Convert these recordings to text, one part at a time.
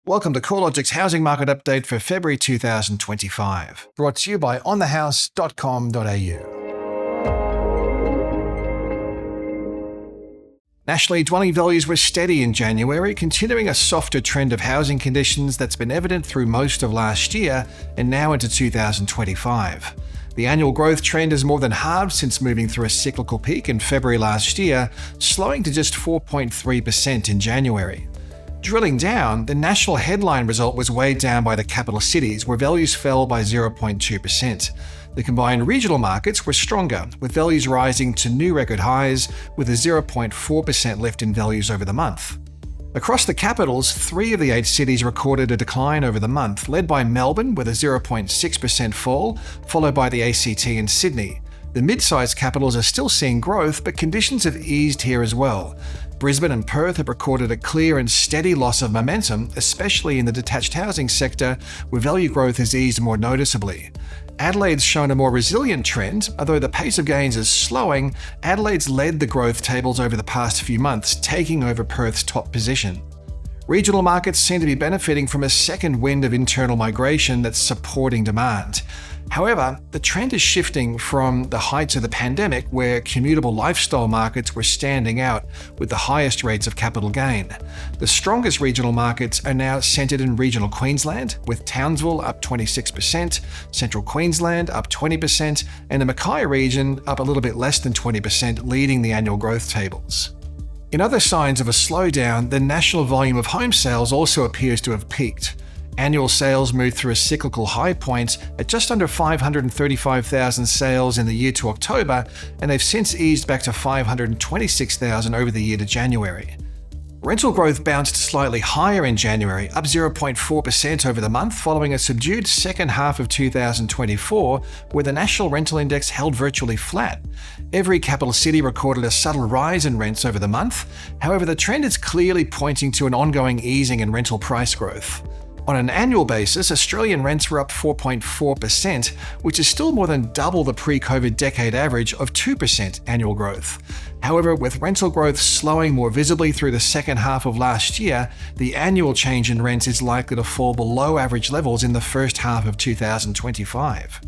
Welcome to CoreLogic's housing market update for February 2025, brought to you by onthehouse.com.au. Nationally, dwelling values were steady in January, continuing a softer trend of housing conditions that's been evident through most of last year and now into 2025. The annual growth trend has more than halved since moving through a cyclical peak in February last year, slowing to just 4.3% in January. Drilling down, the national headline result was weighed down by the capital cities, where values fell by 0.2%. The combined regional markets were stronger, with values rising to new record highs, with a 0.4% lift in values over the month. Across the capitals, 3 of the 8 cities recorded a decline over the month, led by Melbourne with a 0.6% fall, followed by the ACT and Sydney. The mid-sized capitals are still seeing growth, but conditions have eased here as well. Brisbane and Perth have recorded a clear and steady loss of momentum, especially in the detached housing sector, where value growth has eased more noticeably. Adelaide's shown a more resilient trend, although the pace of gains is slowing. Adelaide's led the growth tables over the past few months, taking over Perth's top position. Regional markets seem to be benefiting from a second wind of internal migration that's supporting demand. However, the trend is shifting from the heights of the pandemic, where commutable lifestyle markets were standing out with the highest rates of capital gain. The strongest regional markets are now centred in regional Queensland, with Townsville up 26%, Central Queensland up 20%, and the Mackay region up a little bit less than 20%, leading the annual growth tables. In other signs of a slowdown, the national volume of home sales also appears to have peaked. Annual sales moved through a cyclical high point at just under 535,000 sales in the year to October, and they've since eased back to 526,000 over the year to January. Rental growth bounced slightly higher in January, up 0.4% over the month, following a subdued second half of 2024, where the national rental index held virtually flat. Every capital city recorded a subtle rise in rents over the month. However, the trend is clearly pointing to an ongoing easing in rental price growth. On an annual basis, Australian rents were up 4.4%, which is still more than double the pre-COVID decade average of 2% annual growth. However, with rental growth slowing more visibly through the second half of last year, the annual change in rents is likely to fall below average levels in the first half of 2025.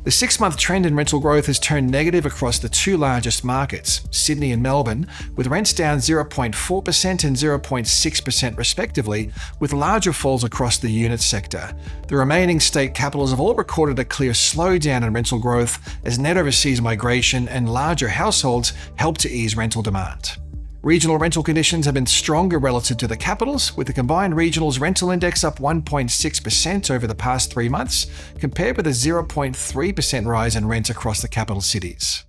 The 6-month trend in rental growth has turned negative across the 2 largest markets, Sydney and Melbourne, with rents down 0.4% and 0.6% respectively, with larger falls across the unit sector. The remaining state capitals have all recorded a clear slowdown in rental growth as net overseas migration and larger households help to ease rental demand. Regional rental conditions have been stronger relative to the capitals, with the combined regionals rental index up 1.6% over the past 3 months, compared with a 0.3% rise in rent across the capital cities.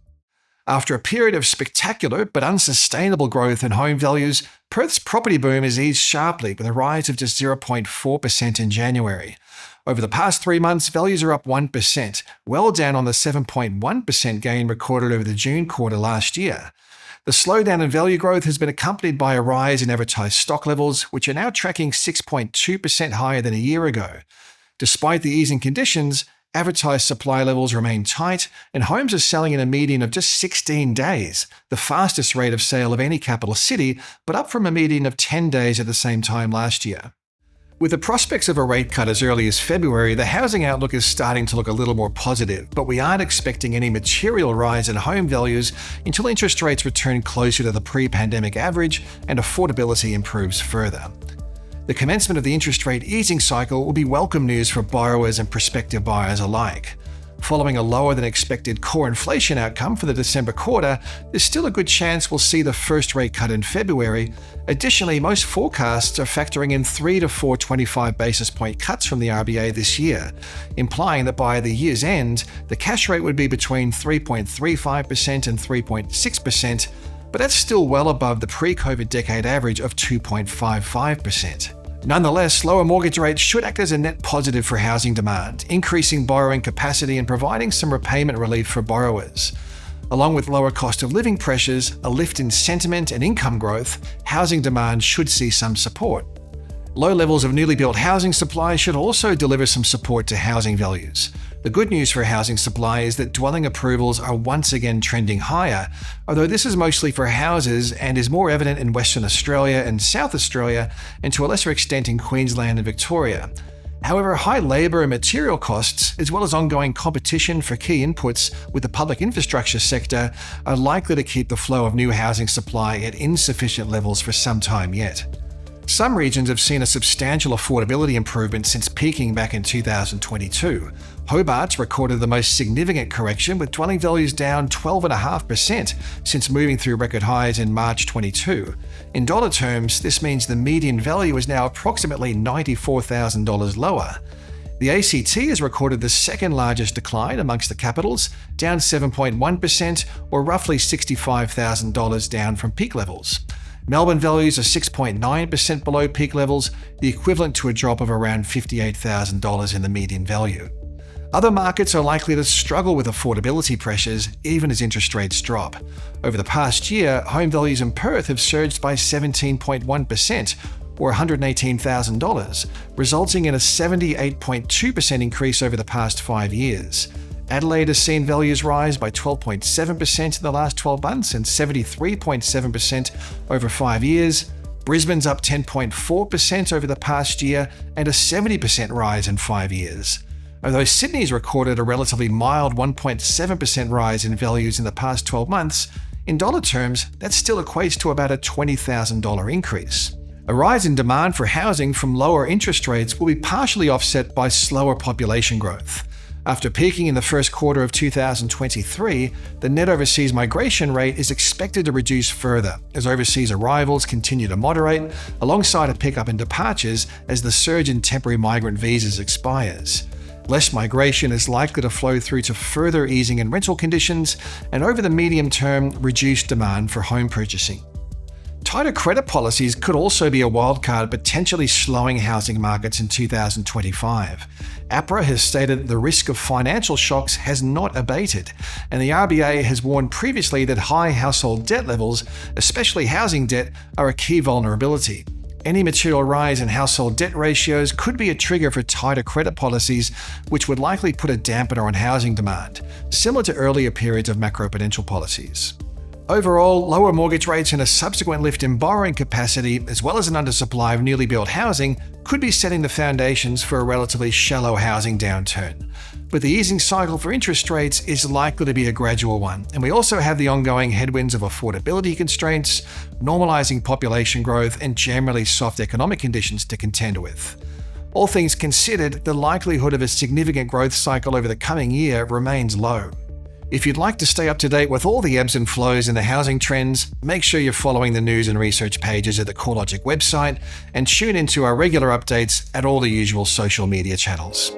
After a period of spectacular but unsustainable growth in home values, Perth's property boom has eased sharply with a rise of just 0.4% in January. Over the past 3 months, values are up 1%, well down on the 7.1% gain recorded over the June quarter last year. The slowdown in value growth has been accompanied by a rise in advertised stock levels, which are now tracking 6.2% higher than a year ago. Despite the easing conditions, advertised supply levels remain tight, and homes are selling in a median of just 16 days, the fastest rate of sale of any capital city, but up from a median of 10 days at the same time last year. With the prospects of a rate cut as early as February, the housing outlook is starting to look a little more positive, but we aren't expecting any material rise in home values until interest rates return closer to the pre-pandemic average and affordability improves further. The commencement of the interest rate easing cycle will be welcome news for borrowers and prospective buyers alike. Following a lower than expected core inflation outcome for the December quarter, there's still a good chance we'll see the first rate cut in February. Additionally, most forecasts are factoring in 3 to 4 25 basis point cuts from the RBA this year, implying that by the year's end, the cash rate would be between 3.35% and 3.6%, but that's still well above the pre-COVID decade average of 2.55%. Nonetheless, lower mortgage rates should act as a net positive for housing demand, increasing borrowing capacity and providing some repayment relief for borrowers. Along with lower cost of living pressures, a lift in sentiment and income growth, housing demand should see some support. Low levels of newly built housing supply should also deliver some support to housing values. The good news for housing supply is that dwelling approvals are once again trending higher, although this is mostly for houses and is more evident in Western Australia and South Australia, and to a lesser extent in Queensland and Victoria. However, high labour and material costs, as well as ongoing competition for key inputs with the public infrastructure sector, are likely to keep the flow of new housing supply at insufficient levels for some time yet. Some regions have seen a substantial affordability improvement since peaking back in 2022. Hobart's recorded the most significant correction, with dwelling values down 12.5% since moving through record highs in March 22. In dollar terms, this means the median value is now approximately $94,000 lower. The ACT has recorded the second largest decline amongst the capitals, down 7.1%, or roughly $65,000 down from peak levels. Melbourne values are 6.9% below peak levels, the equivalent to a drop of around $58,000 in the median value. Other markets are likely to struggle with affordability pressures even as interest rates drop. Over the past year, home values in Perth have surged by 17.1%, or $118,000, resulting in a 78.2% increase over the past 5 years. Adelaide has seen values rise by 12.7% in the last 12 months and 73.7% over 5 years. Brisbane's up 10.4% over the past year and a 70% rise in 5 years. Although Sydney's recorded a relatively mild 1.7% rise in values in the past 12 months, in dollar terms, that still equates to about a $20,000 increase. A rise in demand for housing from lower interest rates will be partially offset by slower population growth. After peaking in the first quarter of 2023, the net overseas migration rate is expected to reduce further as overseas arrivals continue to moderate, alongside a pickup in departures as the surge in temporary migrant visas expires. Less migration is likely to flow through to further easing in rental conditions and, over the medium term, reduced demand for home purchasing. Tighter credit policies could also be a wildcard, potentially slowing housing markets in 2025. APRA has stated the risk of financial shocks has not abated, and the RBA has warned previously that high household debt levels, especially housing debt, are a key vulnerability. Any material rise in household debt ratios could be a trigger for tighter credit policies, which would likely put a dampener on housing demand, similar to earlier periods of macroprudential policies. Overall, lower mortgage rates and a subsequent lift in borrowing capacity, as well as an undersupply of newly built housing, could be setting the foundations for a relatively shallow housing downturn. But the easing cycle for interest rates is likely to be a gradual one, and we also have the ongoing headwinds of affordability constraints, normalizing population growth, and generally soft economic conditions to contend with. All things considered, the likelihood of a significant growth cycle over the coming year remains low. If you'd like to stay up to date with all the ebbs and flows in the housing trends, make sure you're following the news and research pages at the CoreLogic website and tune into our regular updates at all the usual social media channels.